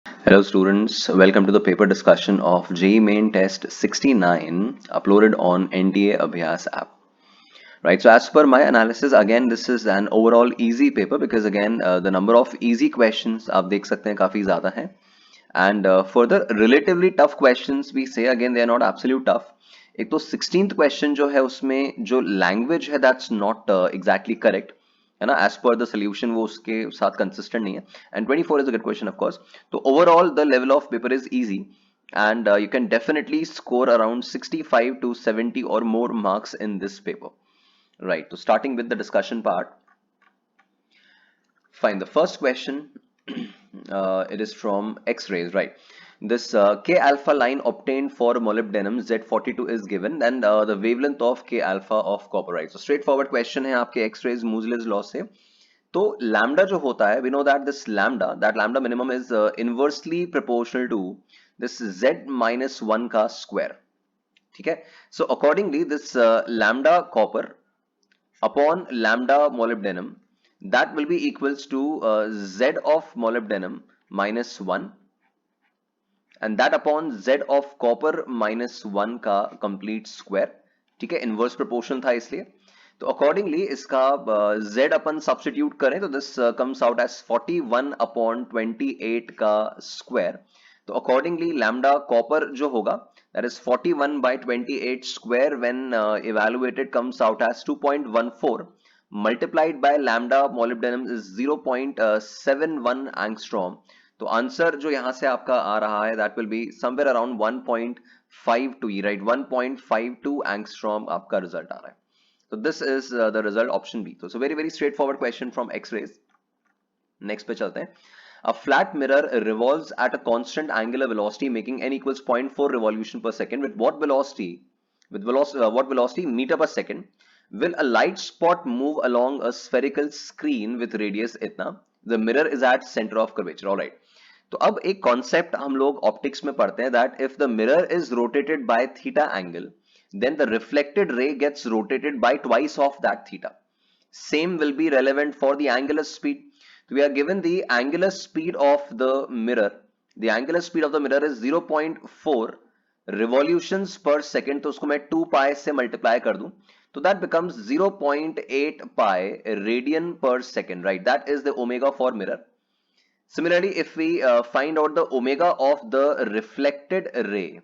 Hello students, welcome to the paper discussion of JEE Main Test 69 uploaded on NTA Abhyas app. Right, so as per my analysis, again this is an overall easy paper because again the number of easy questions आप देख सकते हैं काफी ज़्यादा हैं and further relatively tough questions we say again they are not absolute tough. एक तो 16th question जो है उसमें जो language है that's not exactly correct है ना as per the solution वो उसके साथ consistent नहीं है and 24 is a good question of course. तो overall the level of paper is easy and you can definitely score around 65 to 70 or more marks in this paper. Right, so starting with the discussion part, fine. The first question, it is from X-rays, right? This K alpha line obtained for molybdenum Z42 is given and the wavelength of K alpha of copper, right? So straightforward question है आपके X-rays Moseley's law से. तो lambda जो होता है, we know that this lambda, that lambda minimum is inversely proportional to this Z minus 1 का square. ठीक है? So accordingly, this lambda copper upon lambda molybdenum that will be equals to Z of molybdenum minus 1 and that upon Z of copper minus 1 का complete square. ठीक है, inverse proportion था इसलिए तो accordingly इसका Z अपन substitute करें तो this comes out as 41 upon 28 का स्क्वायर. तो अकॉर्डिंगली लैम्डा कॉपर जो होगा that is 41 by 28 square when evaluated comes out as 2.14 multiplied by lambda molybdenum is 0.71 angstrom. तो आंसर जो यहां से आपका आ रहा है that will be somewhere around 1.52, right? 1.52 angstrom आपका रिजल्ट आ रहा है. So this is the result option B. So very straightforward question from X-rays. Next पे चलते हैं. A flat mirror revolves at a constant angular velocity making n equals 0.4 revolution per second. With what velocity? What velocity? Meter per second. Will a light spot move along a spherical screen with radius इतना? The mirror is at center of curvature. All right. तो अब एक concept हम लोग optics में पढ़ते हैं that if the mirror is rotated by theta angle, then the reflected ray gets rotated by twice of that theta. Same will be relevant for the angular speed. So we are given the angular speed of the mirror. The angular speed of the mirror is 0.4 revolutions per second. तो उसको मैं 2 pi से multiply कर दूं तो that becomes 0.8 pi radian per second, right? That is the omega for mirror. Similarly, if we find out the omega of the reflected ray,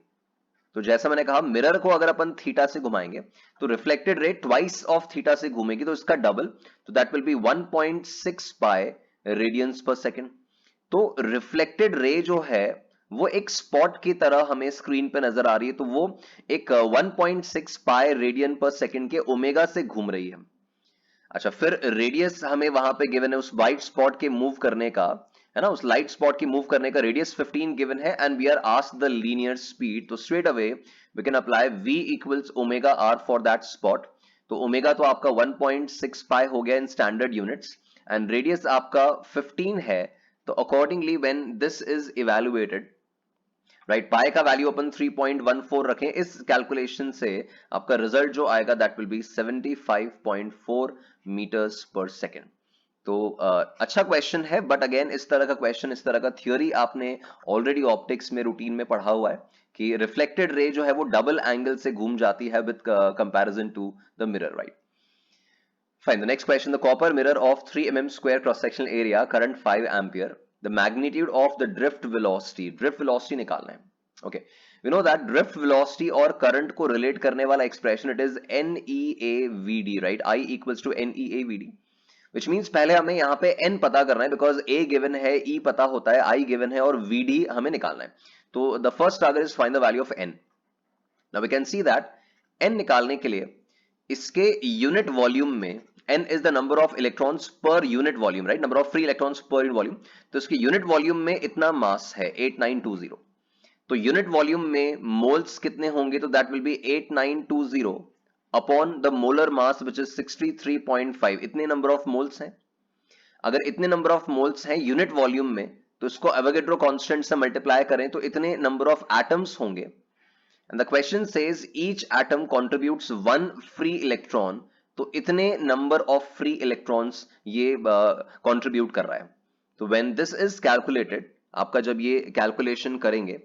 तो जैसा मैंने कहा मिरर को अगर अपन थीटा से घुमाएंगे तो reflected ray twice of theta से घूमेगी तो इसका डबल तो that will B 1.6 pi radiance पर सेकंड. तो रिफ्लेक्टेड रे जो है वो एक स्पॉट की तरह हमें स्क्रीन पे नजर आ रही है तो वो एक 1.6 पाई रेडियन पर सेकंड के ओमेगा से घूम रही है. अच्छा, फिर रेडियस हमें वहां पे गिवन है उस वाइट स्पॉट के मूव करने का, है ना, उस लाइट स्पॉट की मूव करने का रेडियस 15 गिवन है and we are asked the linear speed. तो straight away we can apply v equals omega r for that spot. तो ओमेगा तो आपका 1.6 पाई हो गया in standard units and radius आपका 15 है. तो accordingly when this is evaluated, right, pi का वैल्यू अपन 3.14 रखें इस कैलकुलेशन से आपका रिजल्ट जो आएगा दैट विल बी 75.4 मीटर्स पर सेकेंड. तो अच्छा क्वेश्चन है बट अगेन इस तरह का क्वेश्चन, इस तरह का थ्योरी आपने ऑलरेडी ऑप्टिक्स में रूटीन में पढ़ा हुआ है कि रिफ्लेक्टेड रे जो है वो डबल एंगल से घूम जाती है with comparison to the mirror, right. Fine. The next question: the copper mirror of 3 mm square cross-sectional area, current 5 ampere. The magnitude of the drift velocity. Drift velocity निकालना है. Okay. We know that drift velocity और current को relate करने वाला expression it is NEAVD, right? I equals to NEAVD. Which means पहले हमें यहाँ पे n पता करना है because A given है, E पता होता है, I given है और VD हमें निकालना है. तो the first target is find the value of n. Now we can see that n निकालने के लिए इसके यूनिट वॉल्यूम में n is the number of electrons per unit volume, right? Number of free electrons per unit volume. तो इसके unit volume में इतना मास है 8920. तो यूनिट वॉल्यूम में मोल्स कितने होंगे तो that will B 8920 upon the molar mass which is 63.5. इतने नंबर ऑफ मोल्स हैं. अगर इतने नंबर ऑफ मोल्स हैं यूनिट वॉल्यूम में तो इसको एवोगेड्रो कांस्टेंट से मल्टीप्लाई करें तो इतने नंबर ऑफ एटम्स होंगे. And the question says each atom contributes one free electron. तो इतने number of free electrons ये contribute कर रहा है. तो when this is calculated, आपका जब ये कैलकुलेशन करेंगे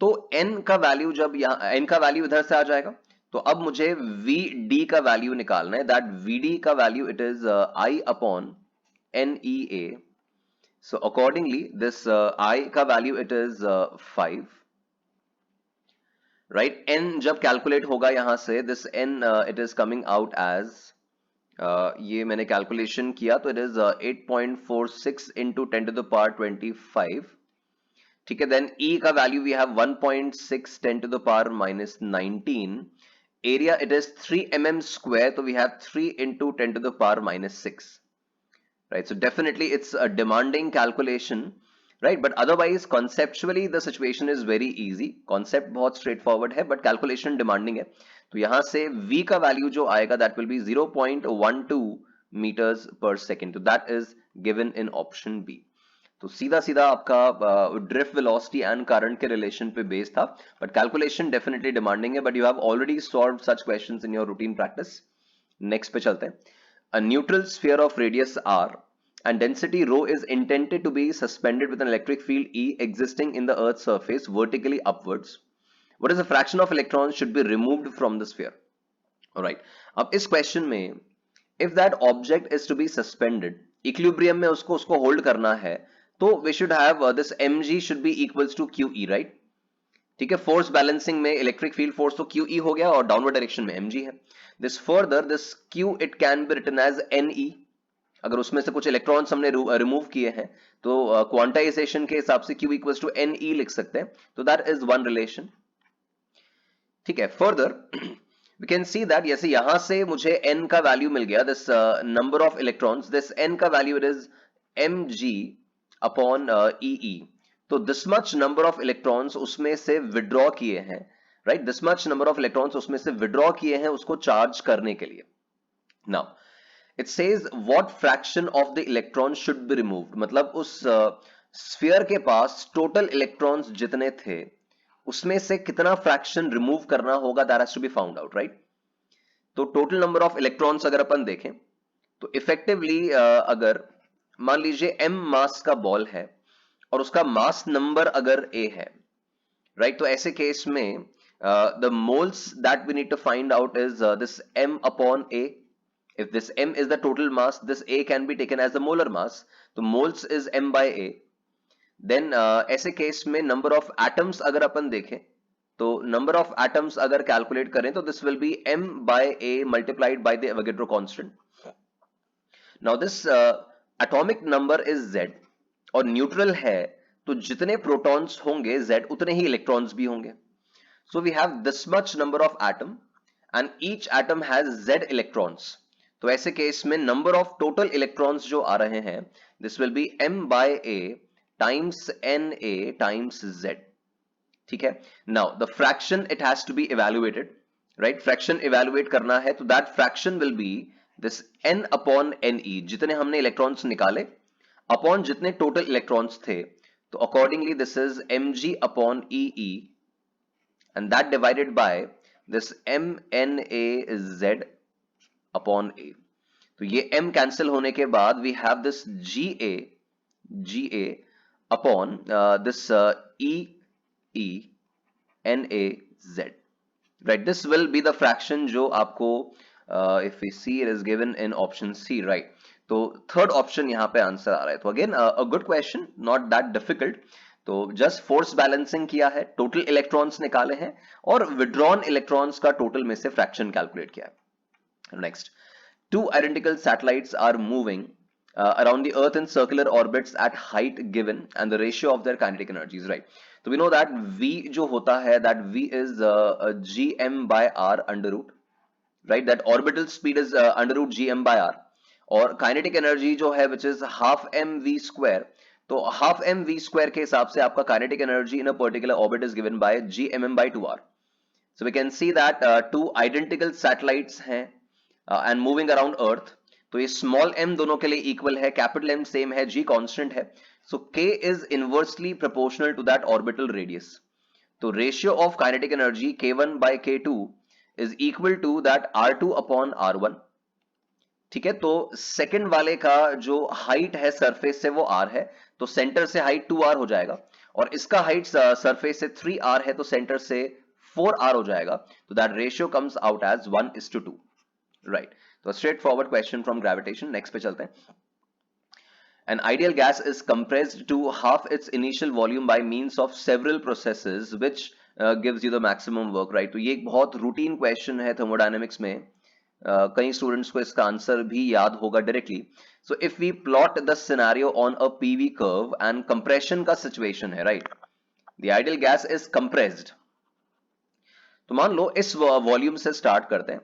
तो n का वैल्यू जब यहाँ n का वैल्यू इधर से आ जाएगा, तो अब मुझे vd का वैल्यू निकालना है। दैट vd का value it is I upon NEA। So accordingly this I का value it is 5, right. n जब कैलकुलेट होगा यहां से, this n it is coming out as, ये मैंने कैलकुलेशन किया तो it is 8.46 into 10 to the power 25, ठीक है। देन E का value we have 1.6 10 to the power minus 19, area it is 3 mm square, तो we have 3 into 10 to the power minus 6, right? So definitely it's a demanding calculation, right? But otherwise conceptually the situation is very easy, concept बहुत straightforward है, but calculation demanding है। तो यहाँ से v का value जो आएगा that will be 0.12 meters per second, तो that is given in option B। तो सीधा सीधा आपका ड्रिफ्ट वेलोसिटी एंड करंट के रिलेशन पे बेस्ड था, बट कैलकुलेशन डेफिनेटली डिमांडिंग है, but you have already solved such questions in your routine practice. Next पे चलते हैं। A neutral sphere of radius r and density rho is intended to be suspended with an electric field E existing in the Earth's surface vertically upwards. What is the fraction of electrons should be removed from the sphere? Alright. अब इस question में if that object is to be suspended, equilibrium में उसको hold करना है, तो we should have this mg should be equals to QE, right? ठीक है। फोर्स बैलेंसिंग में इलेक्ट्रिक फील्ड फोर्स तो QE हो गया और डाउनवर्ड डायरेक्शन में mg है। This further this Q it can be written as Ne, अगर उसमें से कुछ इलेक्ट्रॉन्स हमने रिमूव किए हैं तो क्वांटाइजेशन के हिसाब से Q इक्वल्स टू Ne लिख सकते हैं, तो दैट इज वन रिलेशन, ठीक है। Further we can see that जैसे यहां से मुझे n का वैल्यू मिल गया, this number of electrons, this n का value it is mg upon E, तो this much number of electrons उसमें से विड्रॉ किए हैं, right. This much number of electrons उसमें से विड्रॉ किए हैं उसको चार्ज करने के लिए। Now it says what fraction of the electron should be removed, मतलब उस स्फीयर के पास टोटल इलेक्ट्रॉन्स जितने थे उसमें से कितना फ्रैक्शन रिमूव करना होगा, that has to be found out, right. तो टोटल नंबर ऑफ इलेक्ट्रॉन्स अगर अपन देखें तो इफेक्टिवली अगर मान लीजिए m मास का बॉल है और उसका मास नंबर अगर a है, राइट, तो ऐसे केस में the moles that we need to find out is this m upon a। if this m is the total mass, this a can be taken as the molar mass, तो moles is m by a। then ऐसे case में number of atoms अगर अपन देखें तो number of atoms अगर calculate करें तो this will be m by a multiplied by the Avogadro constant. Now this atomic number is z और न्यूट्रल है, तो जितने प्रोटॉन्स होंगे z उतने ही इलेक्ट्रॉन्स भी होंगे। So we have this much number of atom and each atom has z electrons, तो ऐसे केस में नंबर ऑफ टोटल इलेक्ट्रॉन्स जो आ रहे हैं this will be m by a times Na times z, ठीक है। Now the fraction it has to be evaluated, right. Fraction evaluate करना है तो that fraction will be this n upon Ne, जितने हमने इलेक्ट्रॉन्स निकाले अपॉन जितने total electrons थे, तो accordingly this is mg upon E and that divided by this mNaZ upon a। तो ये m कैंसिल होने के बाद we have this Ga upon this NaZ, right. This will be the fraction जो आपको if we see it is given in option C, right. तो third option यहां पे आंसर आ रहा है। तो again a good question, not that difficult. तो जस्ट फोर्स बैलेंसिंग किया है, टोटल इलेक्ट्रॉन्स निकाले हैं और विड्रॉन इलेक्ट्रॉन्स का टोटल में से फ्रैक्शन कैलकुलेट किया है। Next, two identical satellites are moving around the earth in circular orbits at height given and the ratio of their kinetic energies, right? So we know that v जो होता है that v is gm by r under root, right? That orbital speed is under root gm by r, और kinetic energy जो है which is half mv square, तो half mv square के हिसाब से आपका kinetic energy in a particular orbit is given by gmm by 2r। so we can see that two identical satellites हैं and moving around earth, तो ये small m दोनों के लिए इक्वल है, कैपिटल M सेम है, g कांस्टेंट है, so k is inversely proportional to that orbital radius. तो ratio of kinetic energy k1 by k2 is equal to that r2 upon r1, ठीक है। तो सेकंड वाले का जो हाइट है सरफेस से वो r है, तो सेंटर से हाइट 2r हो जाएगा, और इसका हाइट सरफेस से 3r है, तो सेंटर से 4r हो जाएगा, तो that ratio comes out as 1:2, right. तो straight forward question from gravitation. Next पे चलते हैं। An ideal gas is compressed to half its initial volume by means of several processes which gives you the maximum work, right? तो ये एक बहुत routine question है thermodynamics में। कई स्टूडेंट्स को इसका आंसर भी याद होगा directly. So if we plot the scenario on a PV curve and compression का सिचुएशन है, right, the ideal gas is compressed. तो मान लो इस वॉल्यूम से स्टार्ट करते हैं,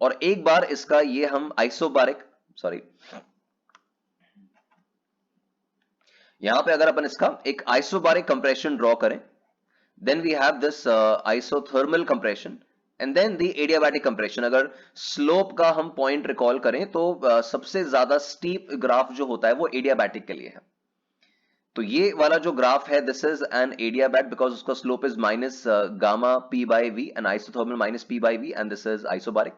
और एक बार इसका ये हम आइसोबारिक, सॉरी, यहां पे अगर अपन इसका एक आइसोबारिक कंप्रेशन ड्रॉ करें, then we have this isothermal compression and then the adiabatic compression. अगर स्लोप का हम पॉइंट रिकॉल करें तो सबसे ज्यादा स्टीप ग्राफ जो होता है वो एडियाबैटिक के लिए है। तो ये वाला जो ग्राफ है, this is an adiabat because उसका slope is minus gamma P by V and isothermal minus P by V and this is isobaric.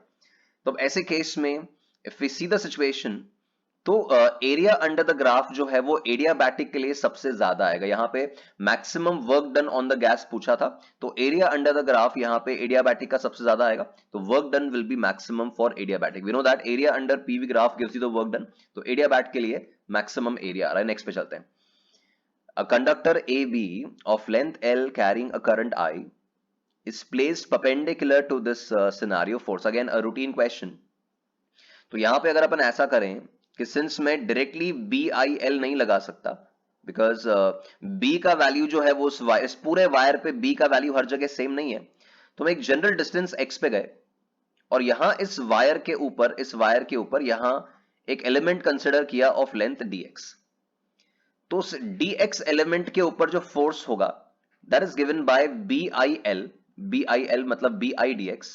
तो ऐसे केस में if we see the situation, तो एरिया अंडर द ग्राफ जो है वो adiabatic के लिए सबसे ज्यादा आएगा। यहाँ पे maximum work done on the gas पूछा था, तो एरिया अंडर द ग्राफ यहाँ पे एडियाबैटिक का सबसे ज्यादा आएगा, तो work done will be maximum for adiabatic. We know that area under PV graph gives you the work done, तो एडियाबैट के लिए मैक्सिमम एरिया आ रहा है। नेक्स्ट पे चलते हैं। A conductor AB of length L carrying a current I is placed perpendicular to this scenario force. Again a routine question. तो यहां पे अगर अपन ऐसा करें कि सिंस मैं डायरेक्टली BIL नहीं लगा सकता, बिकॉज B का वैल्यू जो है वो इस पूरे वायर पे B का वैल्यू हर जगह सेम नहीं है, तो हम एक जनरल डिस्टेंस x पे गए, और यहां इस वायर के ऊपर यहां एक एलिमेंट कंसिडर किया ऑफ लेंथ dx। तो उस dx एलिमेंट के ऊपर जो फोर्स होगा that is given bye BIL मतलब BIdx।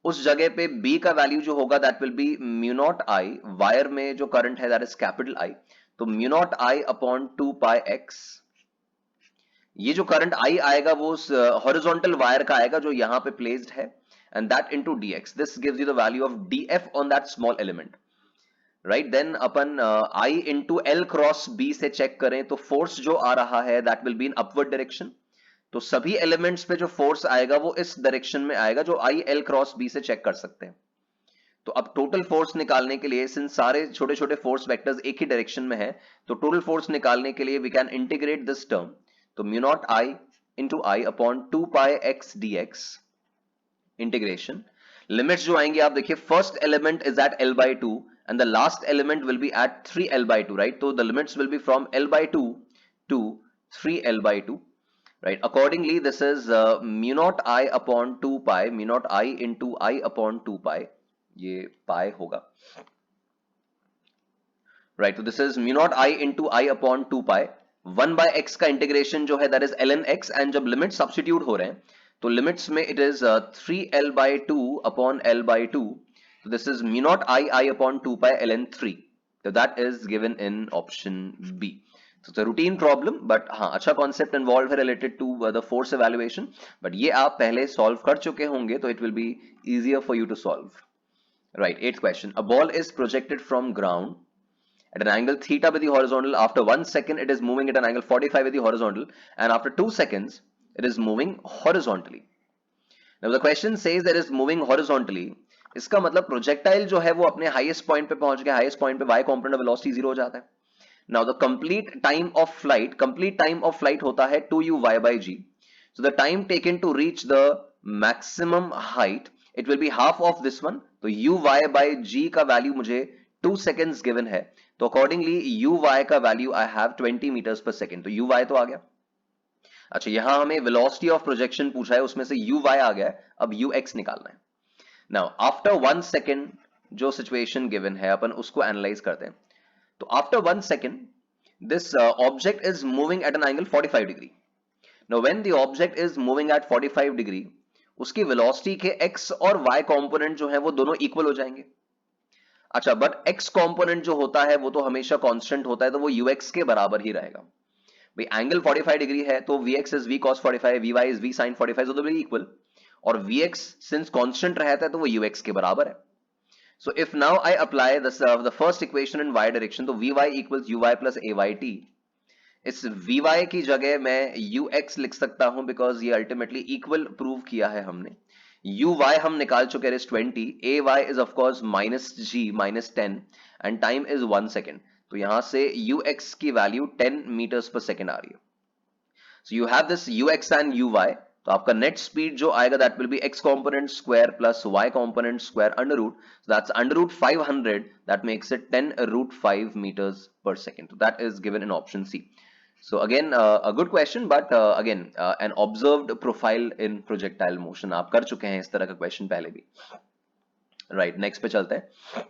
उस जगह पे B का वैल्यू जो होगा that will B mu naught I, wire में जो करंट है दैट इज कैपिटल I, तो म्यू नॉट आई अपॉन 2 पाई x। ये जो करंट I आएगा वो उस हॉरिजॉन्टल वायर का आएगा जो यहां पे प्लेस्ड है, and that into dx। This gives you the value of df on that small element, right. Then अपन I into L cross B से चेक करें तो फोर्स जो आ रहा है that will be in upward direction, तो सभी एलिमेंट्स पे जो फोर्स आएगा वो इस डायरेक्शन में आएगा जो I L क्रॉस B से चेक कर सकते हैं। तो अब टोटल फोर्स निकालने के लिए, सिंस सारे छोटे छोटे फोर्स वेक्टर्स एक ही डायरेक्शन में है, तो टोटल फोर्स निकालने के लिए we can integrate this term, तो mu naught I into I upon 2 pi x dx integration. Limits जो आएंगे आप देखिए, first element is at L/2 and the last element will be at 3L/2, right? So the limits will be from L/2 to 3L/2, right? Accordingly this is mu naught I upon 2 pi, mu naught I into I upon 2 pi, ये pi होगा, right? So this is mu naught I into I upon 2 pi, 1 by x का integration जो है that is ln x, and जब limit substitute हो रहे हैं तो लिमिट्स में it is 3L/2 upon L/2, so this is mu naught I upon 2 pi ln 3, so that is given in option B. So it's a routine problem, but हाँ अच्छा concept involved है related to the force evaluation, but ये आप पहले solve कर चुके होंगे तो it will be easier for you to solve, right? 8th question. A ball is projected from ground at an angle theta with the horizontal. After 1 second it is moving at an angle 45 with the horizontal, and after 2 seconds it is moving horizontally. Now the question says that it is moving horizontally, इसका मतलब projectile जो है वो अपने highest point पे पहुंच गया, highest point पे y कंपोनेंट ऑफ वेलोसिटी 0 हो जाता है। Now the complete time of flight होता है 2u y by g, so the time taken to reach the maximum height it will be half of this one, तो u y by g का value मुझे 2 seconds given है, तो accordingly u y का value I have 20 metres पर second, तो u y तो आ गया। अच्छा यहां हमें वेलोसिटी ऑफ प्रोजेक्शन पूछा है, उसमें से u y आ गया है, अब u x निकालना है। नाउ आफ्टर 1 सेकेंड जो सिचुएशन गिवन है अपन उसको एनालाइज करते हैं, तो after 1 second this object is moving at an angle 45 degree. Now when the object is moving at 45 degree, उसकी वेलोसिटी के x और y कंपोनेंट जो है वो दोनों इक्वल हो जाएंगे। अच्छा बट x कंपोनेंट जो होता है वो तो हमेशा कांस्टेंट होता है, तो वो ux के बराबर ही रहेगा। भाई एंगल 45 डिग्री है तो vx is v cos 45, vy is v sin 45, so they will be equal, और vx सिंस कांस्टेंट रहता है तो वो ux के बराबर है। So if now I apply the first equation in y direction, तो vy equals uy plus ayt, इस Vy की जगह मैं Ux लिख सकता हूं बिकॉज ये अल्टीमेटली इक्वल प्रूव किया है हमने। Uy हम निकाल चुके हैं 20, Ay is of course -g -10 and time is 1 second. तो यहां से Ux की वैल्यू 10 मीटर्स पर सेकेंड आ रही है। So you have this Ux and Uy. तो आपका नेट स्पीड जो आएगा that will be x component square plus y component square under root. So that's under root 500. That makes it 10 root 5 meters per second. So that is given in option C. So again a good question, but again an observed profile in projectile motion. आप कर चुके हैं इस तरह का question पहले भी। Right, next पे चलते हैं।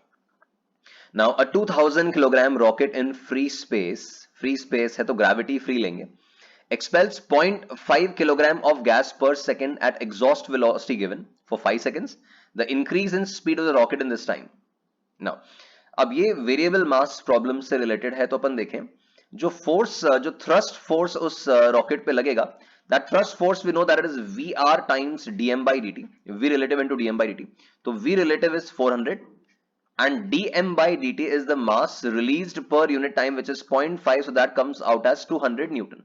Now a 2000 kilogram rocket in free space है तो gravity free लेंगे, expels 0.5 kilogram of gas per second at exhaust velocity given for 5 seconds. The increase in speed of the rocket in this time. Now, अब ये variable मास problem से related है, तो अपन देखें जो फोर्स, जो थ्रस्ट फोर्स उस रॉकेट पे लगेगा, that thrust force we know that it is Vr times dm by dt, V relative into dm by dt. तो V relative is 400 and dm by dt is the mass released per unit time which is 0.5, so that comes out as 200 Newton.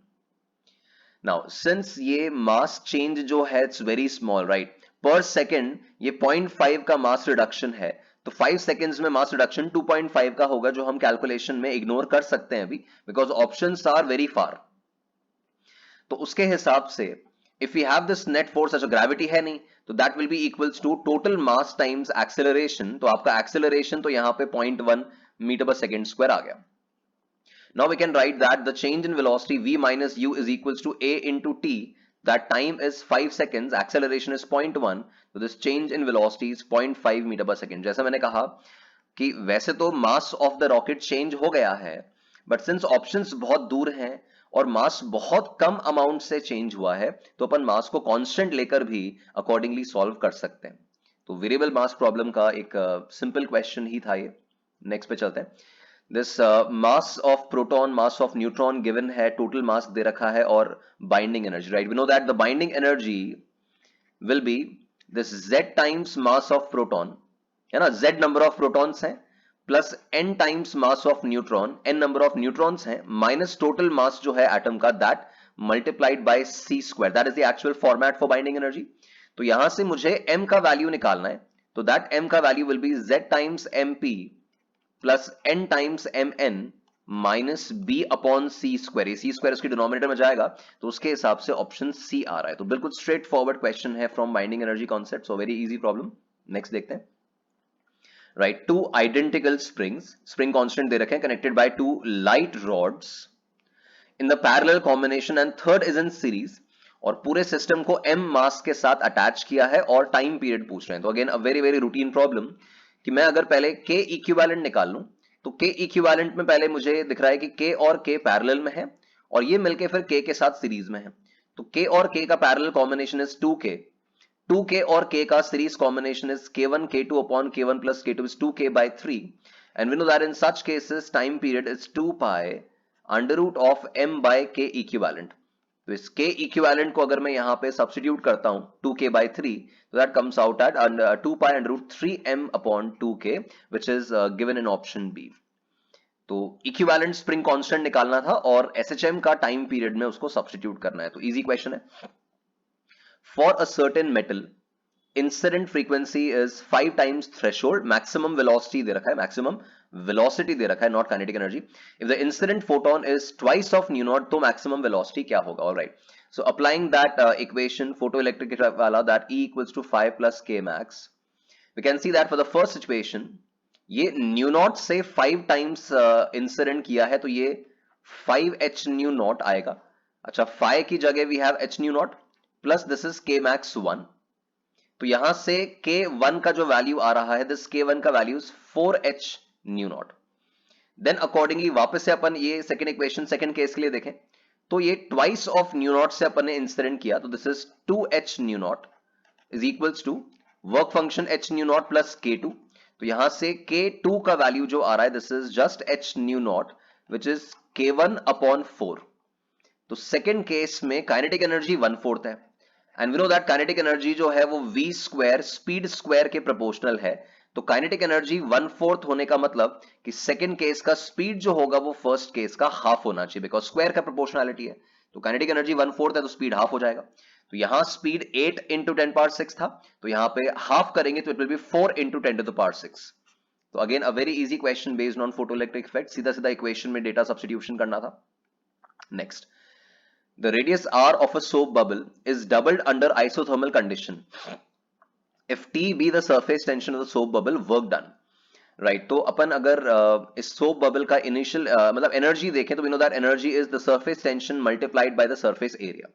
Now since ये mass change जो है it's very small right, पर second ये 0.5 का मास reduction है, तो 5 seconds में मास reduction 2.5 का होगा जो हम कैलकुलेशन में इग्नोर कर सकते हैं अभी because options are very far. तो उसके हिसाब से if you have this net force, अच्छा ग्रेविटी है नहीं, तो that will be equals to total mass times acceleration. तो आपका एक्सेलरेशन तो यहां पे 0.1 मीटर पर सेकेंड स्क्वायर आ गया। Now we can write that the change in velocity v minus u is equals to a into t. That time is 5 seconds, acceleration is 0.1, so this change in velocity is 0.5 meter per second. जैसा मैंने कहा कि वैसे तो mass of the rocket change हो गया है, but since options बहुत दूर हैं और mass बहुत कम amount से change हुआ है, तो अपन mass को constant लेकर भी accordingly solve कर सकते हैं। तो variable mass problem का एक simple question ही था ये। Next पे चलते हैं। This mass of proton, mass of neutron given है, total mass दे रखा है और binding energy, right? We know that the binding energy will be this z times mass of proton, है ना, z number of protons हैं plus n times mass of neutron, n number of neutrons हैं minus total mass जो है atom का that multiplied by c square, that is the actual format for binding energy. तो यहां से मुझे m का वैल्यू निकालना है, तो that m का value will be z times mp plus n times mn minus b upon C square. C square उसके डिनोमिनेटर में जाएगा, तो उसके हिसाब से ऑप्शन सी आ रहा है। तो बिल्कुल स्ट्रेट फॉरवर्ड क्वेश्चन है from binding energy concept, so very easy problem. Next देखते हैं। Right, two identical springs, spring constant दे रखे हैं, connected by two light rods in the parallel combination and third is in series, और पूरे system को m मास के साथ अटैच किया है और टाइम पीरियड पूछ रहे हैं। तो again a very very routine problem कि मैं अगर पहले k इक्विवेलेंट निकाल लूं, तो k इक्विवेलेंट में पहले मुझे दिख रहा है कि k और k पैरेलल में है और ये मिलके फिर k के साथ सीरीज में है। तो k और k का parallel combination is 2k, 2k और k का series combination is k1 k2 upon k1 plus k2 is 2k by 3, and we know that in such cases time period is 2 pi under root of m by k equivalent. तो इस k equivalent को अगर मैं यहां पे substitute करता हूं 2k by 3, तो that comes out at 2 pi under root 3m upon 2k which is given in option B. तो इक्विवेलेंट स्प्रिंग कांस्टेंट निकालना था और SHM का टाइम पीरियड में उसको सब्स्टिट्यूट करना है। तो इजी क्वेश्चन है। For a certain metal incident frequency is 5 times threshold, maximum velocity दे रखा है, मैक्सिमम वेलोसिटी दे रखा है, not kinetic energy. If the incident photon is twice of nu naught, तो मैक्सिमम वेलोसिटी क्या होगा? Alright, so applying that equation photoelectric वाला, that E equals to 5 plus k max, we can see that for the first situation ये new not से 5 times incident किया है, तो ये 5h न्यू नॉट आएगा। अच्छा, 5 की जगह we have h nu naught plus this is k max 1, तो यहां से k1 का जो वैल्यू आ रहा है, दिस k1 का value is 4h nu naught. Then accordingly वापस से अपन ये सेकंड इक्वेशन सेकंड केस के लिए देखें, तो ये ट्वाइस ऑफ न्यू नॉट से अपन ने इंसिडेंट किया, तो this is 2h nu naught is equals to work function h nu naught plus k2। तो यहां से k2 का वैल्यू जो आ रहा है, this is just h nu naught which is k1 upon 4। तो सेकंड केस में काइनेटिक एनर्जी 1/4 है, and we know that kinetic energy जो है वो v स्क्वायर स्पीड स्क्वायर के प्रोपोर्शनल है, तो काइनेटिक एनर्जी 1/4 होने का मतलब कि सेकंड केस का स्पीड जो होगा वो फर्स्ट केस का हाफ होना चाहिए, बिकॉज स्क्वायर का प्रोपोर्शनैलिटी है। तो काइनेटिक एनर्जी 1/4 है तो स्पीड हाफ हो जाएगा। तो यहां स्पीड 8 इंटू 10⁻⁶ था, तो यहां पे हाफ करेंगे तो इट विल बी 4 इंटू 10⁻⁶। तो again a very easy question based on photoelectric effect, सीधा सीधा इक्वेशन में डेटा सब्स्टिट्यूशन करना था। Next, the radius r of a soap bubble is doubled under isothermal condition if T be the surface tension of the soap bubble, work done. Right, तो अपन अगर इस soap bubble का initial मतलब energy देखें तो we know that energy is the surface tension multiplied by the surface area.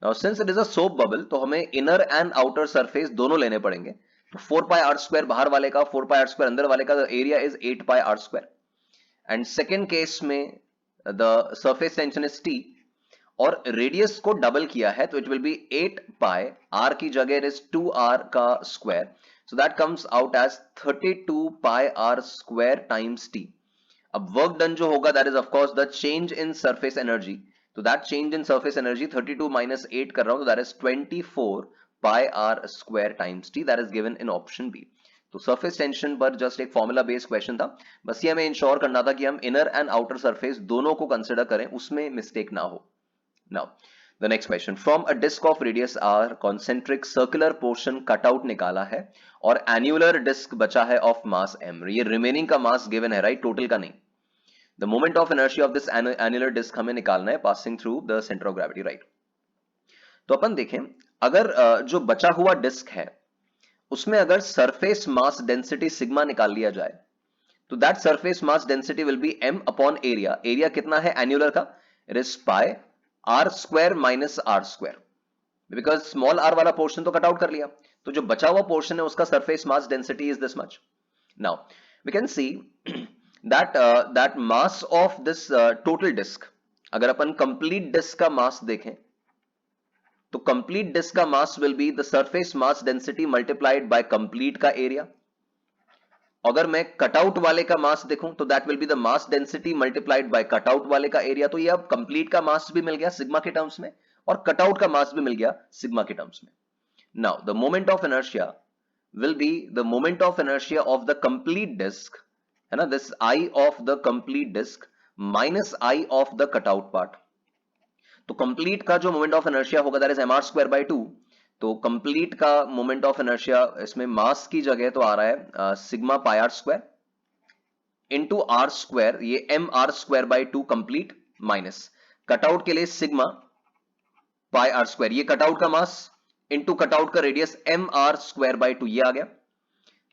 Now since it is a soap bubble तो हमें इनर एंड आउटर सरफेस दोनों लेने पड़ेंगे। तो 4πr² बाहर वाले का, 4πr² अंदर वाले का, area is 8πr²। And second case में the surface tension is T और रेडियस को डबल किया है तो इट विल बी 8π, r की जगह इट इज 2r का square, so that comes out as 32πr² times T. अब वर्क डन जो होगा that is of course the change in surface energy, तो that change in surface energy 32 minus 8 कर रहा हूं तो that is 24πr² times T, that is given in option B. तो surface tension पर जस्ट एक फॉर्मूला बेस्ड क्वेश्चन था, बस ये हमें इंश्योर करना था कि हम इनर एंड आउटर सरफेस दोनों को कंसिडर करें, उसमें मिस्टेक ना हो। Now the next question, from a disk of radius r concentric circular portion cut out निकाला है और annular disk बचा है of mass m, ये remaining का mass given है राइट, टोटल का नहीं। the moment of inertia of this annular disk हमें निकालना है passing through the center of gravity, right. तो अपन देखें अगर जो बचा हुआ डिस्क है उसमें अगर सरफेस मास डेंसिटी सिग्मा निकाल लिया जाए तो that surface mass density will be m upon area. Area कितना है एन्युलर का, it is pi r² minus r², because small r वाला पोर्शन तो कट आउट कर लिया, तो जो बचा हुआ पोर्शन है उसका surface mass density is this much. Now we can see that mass of this total disc, अगर अपन कंप्लीट डिस्क का मास देखें तो कंप्लीट डिस्क का mass will be the surface mass density multiplied by complete का area. अगर मैं cutout वाले का मास देखूं तो that will be the mass density multiplied by cutout वाले का एरिया। तो ये अब कंप्लीट का मास भी मिल गया सिग्मा के टर्म्स में और कटआउट का मास भी मिल गया सिग्मा के टर्म्स में। Now the moment of inertia will be the moment of inertia of the complete disc, है ना, this I of the complete disc minus I of the cutout part. तो कंप्लीट का जो मोमेंट ऑफ इनर्शिया होगा that is mr²/2। तो complete का moment of inertia इसमें मास की जगह तो आ रहा है sigma pi r² into r², ये mr²/2 कंप्लीट माइनस कटआउट के लिए सिग्मा पाई r², ये कटआउट का मास इंटू कटआउट का रेडियस mr²/2, ये आ गया।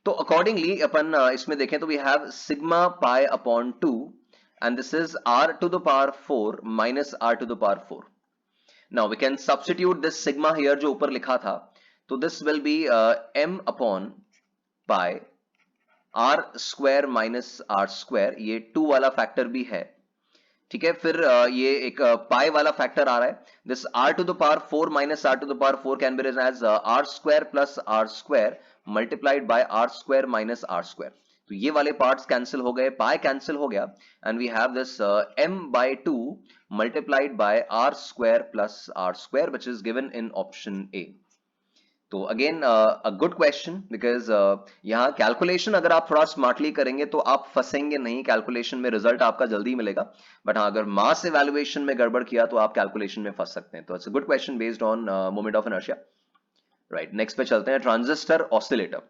तो अकॉर्डिंगली अपन इसमें देखें तो वी हैव sigma pi upon 2 and this is r to the power 4 minus r to the power 4. Now we can substitute this sigma here जो ऊपर लिखा था, तो this will be m upon pi r² minus r², ये 2 वाला factor भी है, ठीक है। फिर ये एक पाई वाला फैक्टर आ रहा है, this r to the power 4 minus r to the power 4 can be written as r² plus r² multiplied by r² minus r²। तो ये वाले पार्ट्स कैंसिल हो गए, पाई कैंसिल हो गया and we have this m/2 multiplied by r² plus r² which is given in option A. तो again a good question, because यहाँ calculation अगर आप थोड़ा स्मार्टली करेंगे तो आप फंसेंगे नहीं, कैलकुलेशन में रिजल्ट आपका जल्दी मिलेगा। बट हाँ, अगर मास इवैल्यूएशन में गड़बड़ किया तो आप कैलकुलेशन में फंस सकते हैं। तो it's a good question based on moment of inertia, right. Next पे चलते हैं, ट्रांजिस्टर ऑसिलेटर,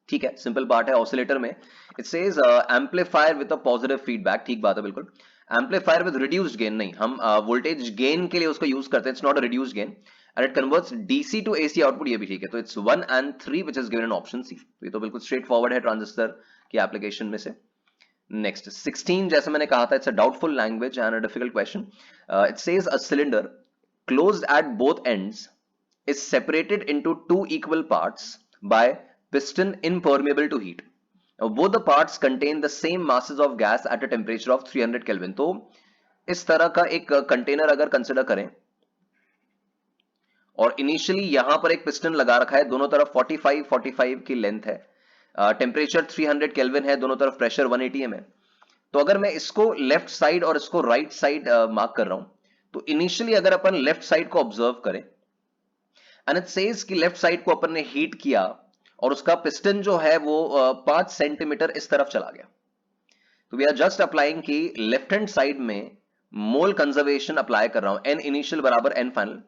ठीक है, सिंपल पार्ट है। ऑसिलेटर में it says amplifier with a positive feedback, ठीक बात है बिल्कुल। एम्पलीफायर विद रिड्यूस्ड गेन नहीं, हम वोल्टेज गेन के लिए उसको यूज करते हैं, it's not a reduced gain and it converts DC to AC output, ये भी ठीक है। तो it's 1 and 3 which is given in option C. तो ये तो बिल्कुल स्ट्रेट फॉरवर्ड है ट्रांजिस्टर की एप्लीकेशन में से। नेक्स्ट 16, जैसे मैंने कहा था it's a doubtful language and a difficult question. It says a cylinder closed at both ends is separated into two equal parts by piston impermeable to heat. Now, both the parts contain the same masses of gas at a temperature of 300 Kelvin. तो इस तरह का एक container अगर consider करें और initially यहां पर एक पिस्टन लगा रखा है, दोनों तरफ 45 की लेंथ है, टेम्परेचर 300 केल्विन है, दोनों तरफ प्रेशर 180 mm है। तो अगर मैं इसको लेफ्ट साइड और इसको राइट साइड मार्क कर रहा हूं तो इनिशियली अगर अपन लेफ्ट साइड को ऑब्जर्व करें एंड इट सेज कि लेफ्ट साइड को अपन ने हीट किया और उसका पिस्टन जो है वो 5 सेंटीमीटर इस तरफ चला गया। तो वी आर जस्ट अप्लाइंग कि लेफ्ट हैंड साइड में मोल कंजर्वेशन अप्लाई कर रहा हूं, एन इनिशियल बराबर N final,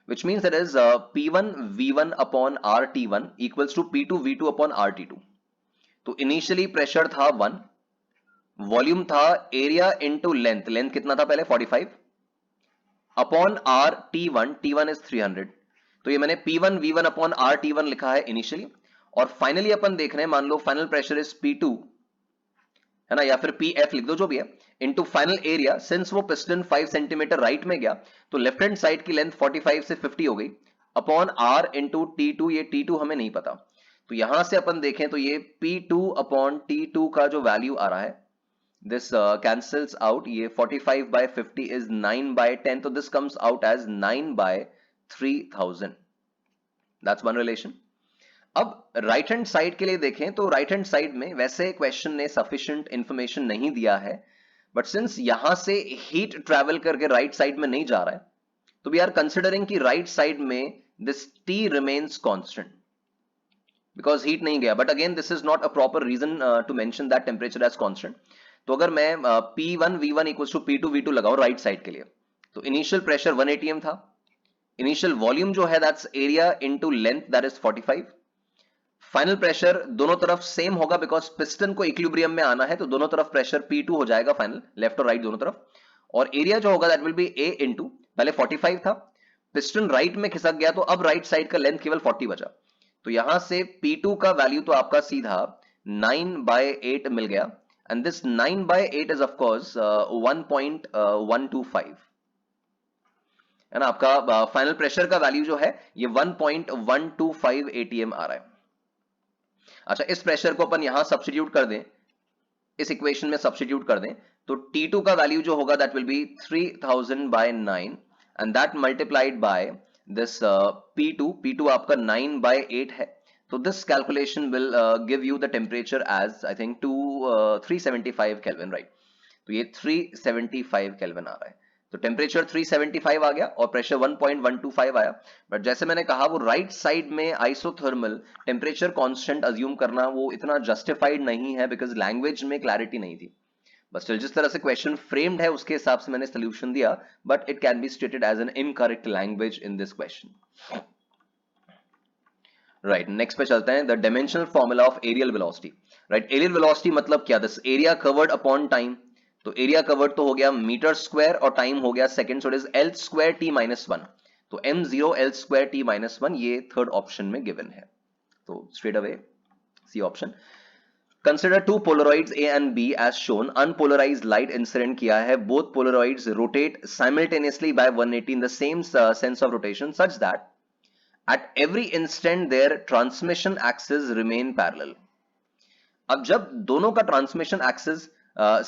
which means that is P1 V1 upon RT1 equals to P2 V2 upon RT2। तो इनिशियली प्रेशर था 1, वॉल्यूम था area into length, length कितना था पहले 45 upon are T1, T1 is 300। तो ये मैंने P1 V1 अपॉन RT1 लिखा है इनिशियली, और फाइनली अपन देख रहे हैं, मान लो फाइनल प्रेशर इज P2 है ना, या फिर PF लिख दो जो भी है, इनटू फाइनल एरिया। सिंस वो पिस्टन 5 सेंटीमीटर राइट में गया तो लेफ्ट हैंड साइड की लेंथ 45 से 50 हो गई, अपॉन R इंटू T2, ये T2 हमें नहीं पता। तो यहां से अपन देखें तो ये P2 अपॉन T2 का जो वैल्यू आ रहा है, this cancels out, ये 45 by 50 is 9 by 10, तो this comes out as 9 by 3000। that's one relation। अब राइट हैंड साइड के लिए देखें तो राइट हैंड साइड में वैसे क्वेश्चन ने सफिशिएंट इंफॉर्मेशन नहीं दिया है, बट सिंस यहां से हीट ट्रैवल करके राइट साइड में नहीं जा रहा है, तो वी आर कंसिडरिंग कि राइट साइड में this T remains constant because heat नहीं गया। But again this is not a proper reason to mention that temperature as constant. तो अगर मैं P1 V1 equals to P2 V2 लगाऊं right side के लिए, तो इनिशियल प्रेशर 1 atm था, इनिशियल वॉल्यूम जो है that's area into length that is 45, final pressure दोनों तरफ सेम होगा बिकॉज पिस्टन को इक्विलिब्रियम में आना है, तो दोनों तरफ प्रेशर P2 हो जाएगा फाइनल, लेफ्ट और राइट दोनों तरफ, और एरिया जो होगा that will B A into, पहले 45 था, पिस्टन राइट में खिसक गया तो अब राइट साइड का लेंथ केवल 40 बचा। तो यहां से P2 का वैल्यू तो आपका सीधा 9/8 मिल गया, and this 9/8 is of course 1.125 है ना। आपका फाइनल प्रेशर का वैल्यू जो है ये 1.125 atm आ रहा है। अच्छा, इस प्रेशर को अपन यहां सब्स्टिट्यूट कर दें, इस इक्वेशन में सब्स्टिट्यूट कर दें, तो T2 का वैल्यू जो होगा that will be 3000/9 and that multiplied by this P2 आपका 9/8 है। तो this calculation will give you the temperature as I think 375 kelvin, right. तो ये 375 केल्विन आ रहा है। तो टेम्परेचर 375 आ गया और प्रेशर 1.125 आया। बट जैसे मैंने कहा वो राइट साइड में आइसोथर्मल टेम्परेचर कांस्टेंट अज्यूम करना वो इतना जस्टिफाइड नहीं है बिकॉज लैंग्वेज में क्लैरिटी नहीं थी। बस स्टिल जिस तरह से क्वेश्चन फ्रेम्ड है उसके हिसाब से मैंने सोल्यूशन दिया, but it can be stated as an incorrect language in this question. Right, next पे चलते हैं। The dimensional formula of areal velocity. Right, areal velocity मतलब क्या, this area covered upon time. तो एरिया कवर्ड तो हो गया मीटर स्क्वायर और टाइम हो गया second, so it is L square T minus 1। तो m0 L square T minus 1 ये थर्ड ऑप्शन में गिवन है, तो straight away C option. Consider two polaroids A and B as shown, unpolarised light incident किया है, both polaroids rotate simultaneously by 180 in the same sense of rotation such that at every instant their transmission axis remain parallel। अब जब दोनों का transmission axis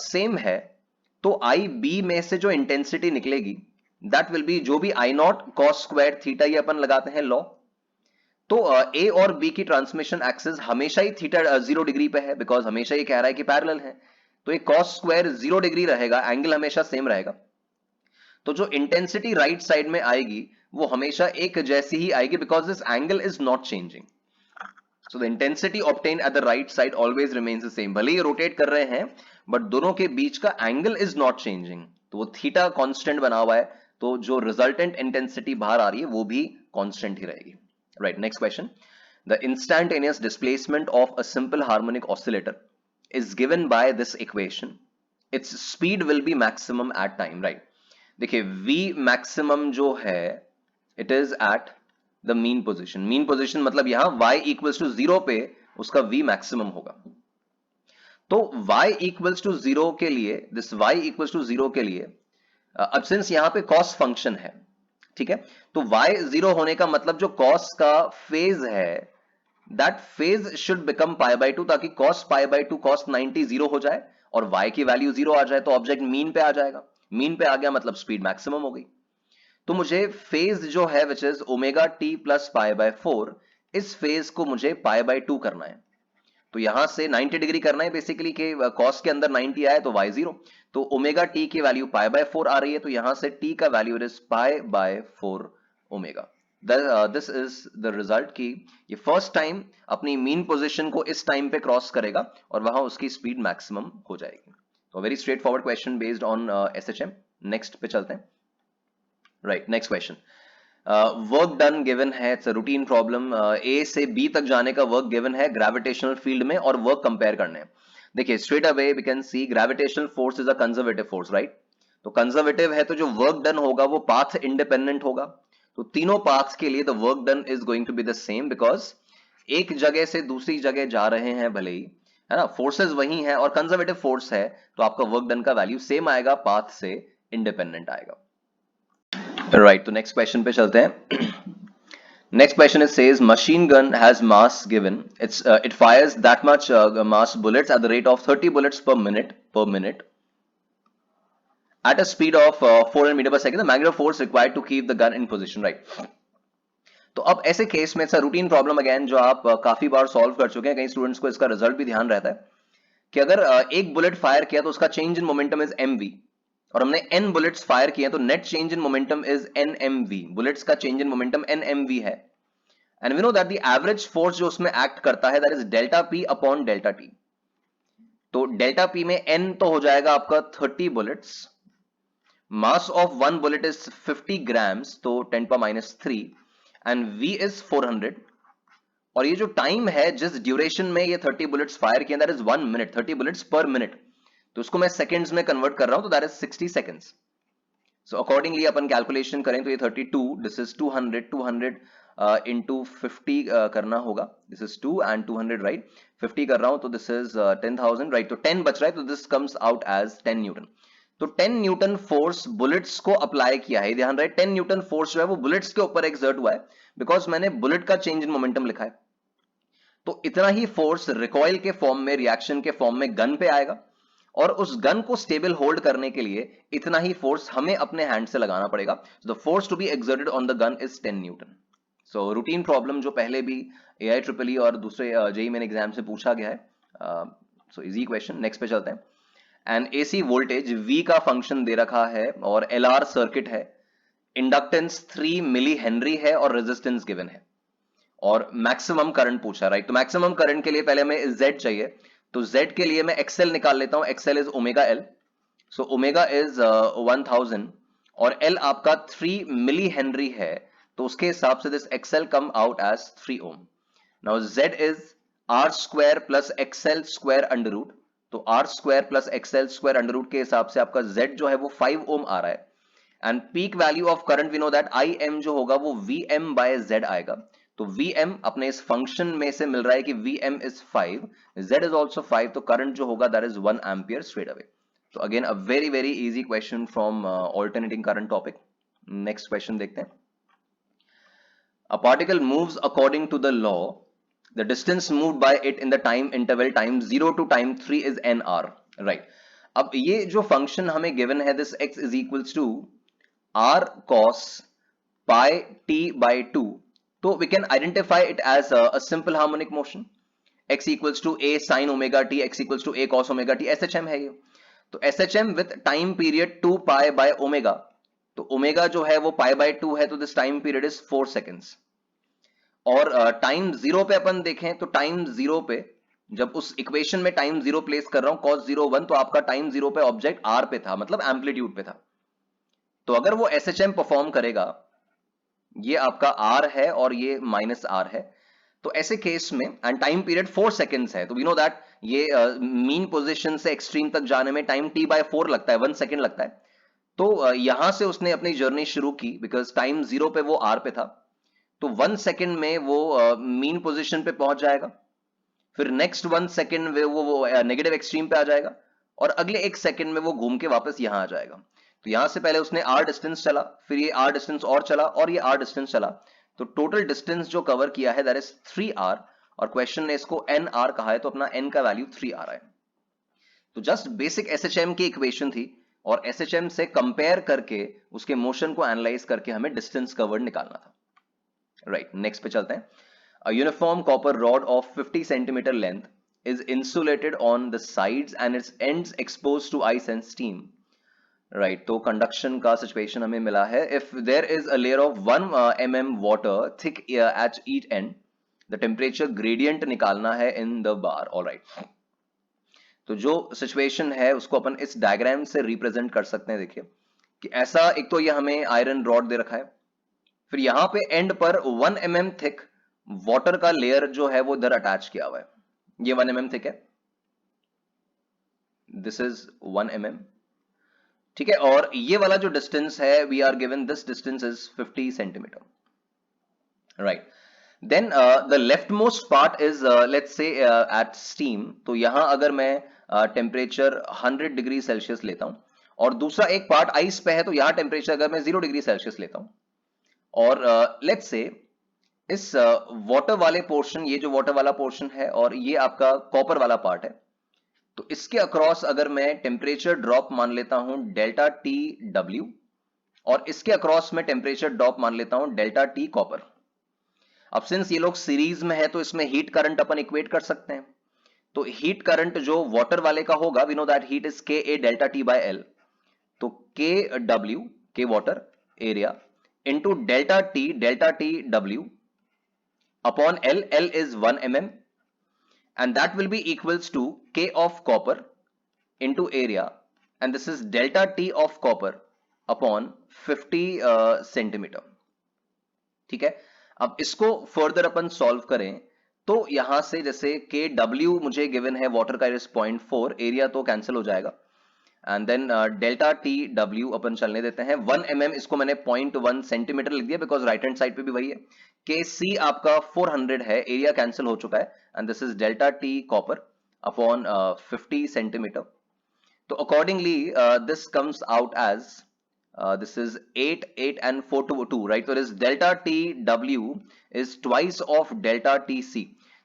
same है तो आई B में से जो इंटेंसिटी निकलेगी दैट विल बी जो भी आई नॉट कॉस स्क्वायर थीटा, ये अपन लगाते हैं लॉ। तो ए और बी की ट्रांसमिशन एक्सिस हमेशा ही थीटा 0 डिग्री पे है बिकॉज हमेशा ये कह रहा है कि पैरेलल है, तो ये कॉस स्क्वायर 0 डिग्री रहेगा, एंगल हमेशा सेम रहेगा। तो जो इंटेंसिटी राइट साइड में आएगी वो हमेशा एक जैसी ही आएगी because this angle is not changing. So the intensity obtain at the right side always remains the same. भले ही रोटेट कर रहे हैं बट दोनों के बीच का एंगल इज नॉट चेंजिंग, तो वो थीटा कांस्टेंट बना हुआ है, तो जो रिजल्टेंट इंटेंसिटी बाहर आ रही है वो भी कांस्टेंट ही रहेगी। Right, next question. The instantaneous displacement of a simple harmonic oscillator is given by this equation, its speed will be maximum at time. Right, देखिए V मैक्सिमम जो है it is at the mean position. Mean position मतलब यहां y equals to 0 पे उसका V maximum होगा। तो y equals to 0 के लिए, दिस y इक्वल्स टू 0 के लिए, अब सिंस यहां पे कॉस फंक्शन है, ठीक है, तो y 0 होने का मतलब जो कॉस का फेज है दैट फेज शुड बिकम π/2, ताकि cos π/2 cos 90 0 हो जाए और y की वैल्यू 0 आ जाए, तो ऑब्जेक्ट मीन पे आ जाएगा। मीन पे आ गया मतलब स्पीड मैक्सिमम हो गई। तो मुझे फेज जो है which is omega t plus π/4, इस फेज को मुझे π/2 करना है। तो यहां से 90 डिग्री करना है बेसिकली कि कॉस के अंदर 90 आए तो y 0, तो ओमेगा टी की वैल्यू π/4 आ रही है, तो यहां से t का value is π/4 omega. This is the result कि ये फर्स्ट टाइम अपनी मीन पोजीशन को इस टाइम पे क्रॉस करेगा और वहां उसकी स्पीड मैक्सिमम हो जाएगी। तो very straight forward question based on SHM. Next पे चलते हैं। Right, next question. Work done given है, it's a routine problem. A से बी तक जाने का वर्क गिवन है ग्रेविटेशनल फील्ड में और वर्क कंपेयर करने हैं। देखिए straight away we can see gravitational force is a conservative force, right. तो कंजर्वेटिव है तो जो वर्क डन होगा वो पाथ इंडिपेंडेंट होगा। तो तीनों पाथ्स के लिए the work done is going to be the same, because एक जगह से दूसरी जगह जा रहे हैं भले ही, है ना, फोर्सेस वही हैं और कंजर्वेटिव फोर्स है, तो आपका वर्क डन का वैल्यू सेम आएगा, पाथ से इंडिपेंडेंट आएगा। राइट, तो नेक्स्ट क्वेश्चन पे चलते हैं। Next question, it says machine gun has mass given. It fires that much mass bullets at the rate of 30 bullets per minute at a speed of 400 meter per second. The magnitude of force required to keep the gun in position. Right. तो अब ऐसे case में routine problem again जो आप काफी बार solve कर चुके हैं, कई स्टूडेंट्स को इसका रिजल्ट भी ध्यान रहता है कि अगर एक बुलेट फायर किया तो उसका change in momentum is mv और हमने n बुलेट्स फायर किए तो net change in momentum is nmv। Bullets का चेंज इन मोमेंटम nmv है and we know that the average force जो उसमें एक्ट करता है that is delta P upon delta T. तो डेल्टा पी में n तो हो जाएगा आपका 30 bullets, mass of one bullet is 50 grams तो 10⁻³ एंड v इज 400। और ये जो टाइम है जिस ड्यूरेशन में ये 30 बुलेट्स फायर किए दैट इज 1 मिनट, 30 बुलेट्स पर मिनट। तो उसको मैं सेकंड्स में कन्वर्ट कर रहा हूं तो that is 60 seconds. So accordingly upon calculation करें तो ये 32, दिस इज 200 into 50 करना होगा, दिस इज 2 and 200, राइट। 50 कर रहा हूं तो दिस इज 10,000, राइट। तो 10 बच रहा है तो this comes out as 10 newton. तो 10 न्यूटन फोर्स बुलेट्स को अप्लाई किया है, ध्यान रहे 10 न्यूटन फोर्स जो है वो बुलेट्स के ऊपर एक्सर्ट हुआ है, बिकॉज मैंने बुलेट का चेंज इन मोमेंटम लिखा है। तो इतना ही फोर्स रिकॉइल के फॉर्म में, रिएक्शन के फॉर्म में गन पे आएगा और उस गन को स्टेबल होल्ड करने के लिए इतना ही फोर्स हमें अपने हैंड से लगाना पड़ेगा। The force to be exerted on the gun is 10 newton. So routine problem जो पहले भी AI-EEE और दूसरे जेईई मेन एग्जाम से पूछा गया है। So easy question. नेक्स्ट पे चलते हैं। एंड AC वोल्टेज V का फंक्शन दे रखा है और LR सर्किट है, इंडक्टेंस 3 मिली हेनरी है और रेजिस्टेंस गिवन है और मैक्सिमम करंट पूछा, राइट। तो मैक्सिमम करंट के लिए पहले हमें Z चाहिए, तो Z के लिए मैं XL निकाल लेता हूं, XL is omega L। So omega is 1000 और L आपका 3 मिली हेनरी है, तो उसके हिसाब से this XL come out as 3 ohm. Now Z is R square plus XL square under root, तो R square plus XL square under root के हिसाब से आपका Z जो है वो 5 ओम आ रहा है। And peak value of current we know that IM जो होगा वो VM बाय Z आएगा। तो VM अपने इस फंक्शन में से मिल रहा है कि VM is 5, Z is also 5, तो करंट जो होगा that is 1 ampere straight away. तो again a very very easy question from alternating current topic. Next question देखते हैं। A particle moves according to the law. The distance moved by it in the time interval time 0 to time 3 is nr, right। अब ये जो function हमें given है this x is equals to r cos pi t by 2, तो we can identify it as a simple harmonic motion। x equals to a sin omega t, x equals to a cos omega t, SHM है ये। तो SHM with time period 2 pi by omega, तो omega जो है वो pi by 2 है, तो this time period is 4 seconds. और टाइम जीरो पे अपन देखें तो टाइम जीरो पे जब उस इक्वेशन में टाइम जीरो प्लेस कर रहा हूं cos 0 1, तो आपका टाइम जीरो पे ऑब्जेक्ट आर पे था, मतलब एम्पलीट्यूड पे था। तो अगर वो SHM परफॉर्म करेगा, ये आपका आर है और ये माइनस आर है, तो ऐसे केस में एंड टाइम पीरियड 4 सेकेंड्स है, तो वी नो दैट ये मीन पोजीशन से एक्सट्रीम तक जाने में टाइम t बाय 4 लगता है, 1 सेकेंड लगता है। तो यहां से उसने अपनी जर्नी शुरू की, बिकॉज टाइम जीरो पे वो आर पे था, तो 1 सेकेंड में वो मीन पोजीशन पे पहुंच जाएगा, फिर नेक्स्ट 1 सेकेंड में वो नेगेटिव एक्सट्रीम पे आ जाएगा और अगले 1 सेकेंड में वो घूम के वापस यहां आ जाएगा। तो यहां से पहले उसने आर डिस्टेंस चला, फिर ये आर डिस्टेंस और चला और ये आर डिस्टेंस चला, तो टोटल डिस्टेंस जो कवर किया है दैट इज 3r और क्वेश्चन ने इसको nr कहा है, तो अपना n का वैल्यू 3 आ रहा है। तो जस्ट बेसिक SHM की इक्वेशन थी और SHM से कंपेयर करके उसके मोशन को एनालाइज करके हमें डिस्टेंस कवर्ड निकालना था, राइट। नेक्स्ट पे चलते हैं। A uniform copper rod of 50 centimeter length is insulated on the sides and its ends exposed to ice and steam. Right तो कंडक्शन का सिचुएशन हमें मिला है, if there is a layer of 1 mm water thick at each end, the temperature gradient निकालना है in the bar. Alright, तो जो situation है उसको अपन इस डायग्राम से रिप्रेजेंट कर सकते हैं। देखिए कि ऐसा, एक तो ये हमें आयरन रॉड दे रखा है, फिर यहां पे एंड पर 1 mm थिक वाटर का लेयर जो है वो इधर अटैच किया हुआ है। ये 1 mm थिक है, दिस इज 1 mm, ठीक है। और ये वाला जो डिस्टेंस है, we are given this distance is 50 centimetre, right. Then the leftmost part is let's say at steam, तो यहां अगर मैं टेम्परेचर 100 डिग्री सेल्सियस लेता हूं, और दूसरा एक पार्ट आइस पे है, तो यहां टेम्परेचर अगर मैं 0 डिग्री सेल्सियस लेता हूं, और लेट्स से इस वाटर वाले पोर्शन, ये जो वाटर वाला पोर्शन है और ये आपका कॉपर वाला पार्ट है, तो इसके अक्रॉस अगर मैं टेम्परेचर ड्रॉप मान लेता हूं डेल्टा टी डब्ल्यू, और इसके अक्रॉस में टेम्परेचर ड्रॉप मान लेता हूं डेल्टा टी कॉपर। अब सिंस ये लोग सीरीज में है, तो इसमें हीट करंट अपन इक्वेट कर सकते हैं। तो हीट करंट जो वाटर वाले का होगा, we know that heat is K A delta T by L, तो K W, K water area, into delta T W upon L, L is 1 mm, and that will be equals to K of copper into area, and this is delta T of copper upon 50 centimetre, ठीक है। अब इसको further अपन solve करें, तो यहां से जैसे के डब्ल्यू मुझे गिवन है, वाटर का इज 0.4, एरिया तो कैंसिल हो जाएगा, and then delta T W अपन चलने देते हैं 1 mm, इसको मैंने 0.1 सेंटीमीटर लिख दिया बिकॉज राइट हैंड साइड पे भी वही है। के सी आपका 400 है, एरिया कैंसिल हो चुका है, and this is delta T copper upon 50 centimetre. तो accordingly this comes out as this is 8 8 and 4 to 2, right? So this delta t w is twice of delta t c।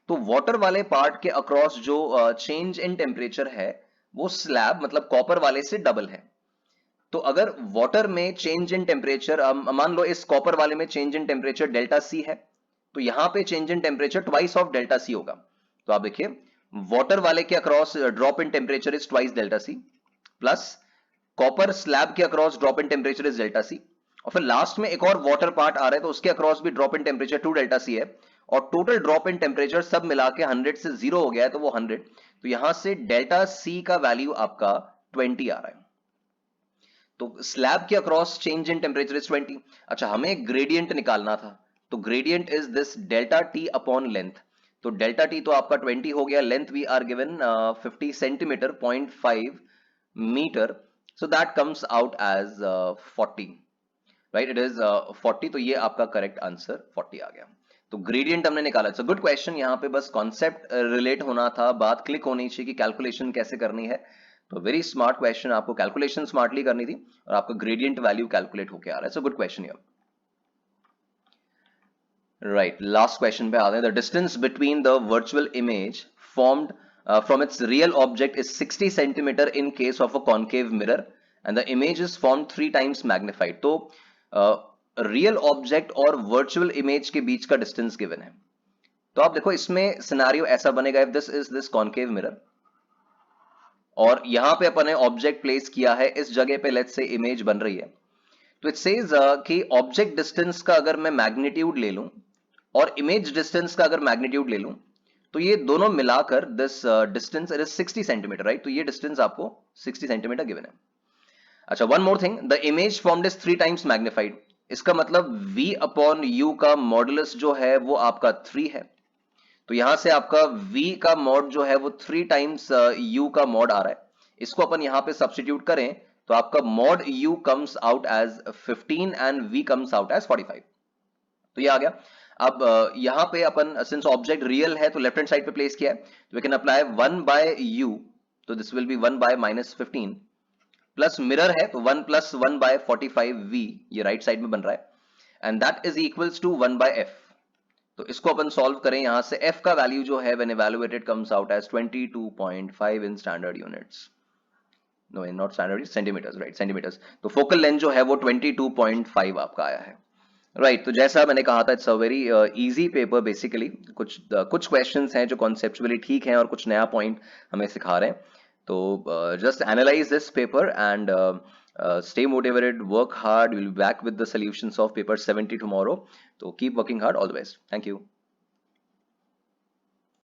तो water वाले part के across जो change in temperature है, वो slab मतलब copper वाले से डबल है। तो अगर वाटर में चेंज इन टेम्परेचर, मान लो इस कॉपर वाले में change in temperature delta C है, तो यहां पे change in temperature twice of delta C होगा। तो आप देखिए वाटर वाले के across drop in temperature is twice delta C, plus copper slab के across drop in temperature is delta C, और फिर लास्ट में एक और वाटर पार्ट आ रहा है, तो उसके अक्रॉस भी drop in temperature 2 delta C है, और टोटल ड्रॉप इन टेम्परेचर सब मिला के 100 से 0 हो गया है, तो वो 100। तो यहां से डेल्टा सी का वैल्यू आपका 20 आ रहा है। तो स्लैब के across change in temperature is 20। अच्छा, हमें ग्रेडियंट निकालना था, तो gradient is this delta T upon length. तो डेल्टा टी तो आपका 20 हो गया, length we are given 50 centimetre, 0.5 metre, so that comes out as 40, right? It is 40, तो ये आपका करेक्ट आंसर 40 आ गया। तो ग्रेडियंट हमने निकाला। इट्स अ गुड क्वेश्चन, यहाँ पे बस कॉन्सेप्ट रिलेट होना था, बात क्लिक होनी चाहिए कि कैलकुलेशन कैसे करनी है। तो वेरी स्मार्ट क्वेश्चन, आपको कैलकुलेशन स्मार्टली करनी थी और आपका ग्रेडियंट वैल्यू कैलकुलेट होके आ रहा है। So good question here, right. Last question पे आते हैं। The distance between the virtual image formed from its real object is 60 centimeter in case of a concave mirror, and the image is formed 3 times magnified। तो real object और virtual image के बीच का distance given है। तो आप देखो इसमें scenario ऐसा बनेगा, if this is this concave mirror, और यहां पे अपन ने ऑब्जेक्ट प्लेस किया है, इस जगह पे लेट्स से इमेज बन रही है, तो इट सेज कि ऑब्जेक्ट डिस्टेंस का अगर मैं मैग्नीट्यूड ले लूं और इमेज डिस्टेंस का अगर मैग्नीट्यूड ले लूं, तो ये दोनों मिलाकर this distance is 60 centimetre, right. तो ये डिस्टेंस आपको 60 सेंटीमीटर गिवन है। अच्छा, one more thing, the image formed is 3 times magnified. इसका मतलब v अपॉन u का मॉडुलस जो है वो आपका 3 है। तो यहां से आपका v का मॉड जो है वो 3 टाइम्स u का मॉड आ रहा है। इसको अपन यहां पे सब्स्टिट्यूट करें, तो आपका mod u comes out as 15 and v comes out as 45। तो ये आ गया। अब यहां पे अपन सिंस ऑब्जेक्ट रियल है तो लेफ्ट हैंड साइड पे प्लेस किया है, तो we can apply 1 by u, तो this will be 1 by -15, plus mirror है तो 1 प्लस 1 बाय 45v, ये राइट साइड में बन रहा है, and that is equals to 1 by f। तो इसको अपन सॉल्व करें, यहां से f का वैल्यू जो है when evaluated comes out as 22.5 in standard units, no in not standard centimetres, right, centimetres. तो फोकल लेंथ जो है वो 22.5 आपका आया है, राइट। तो जैसा मैंने कहा था, it's a very easy paper basically. कुछ क्वेश्चंस हैं जो कॉन्सेप्चुअली ठीक हैं और कुछ नया पॉइंट हमें सिखा रहे हैं। तो just analyse this paper and Stay motivated, work hard. We'll be back with the solutions of paper 70 tomorrow. So keep working hard. All the best. Thank you.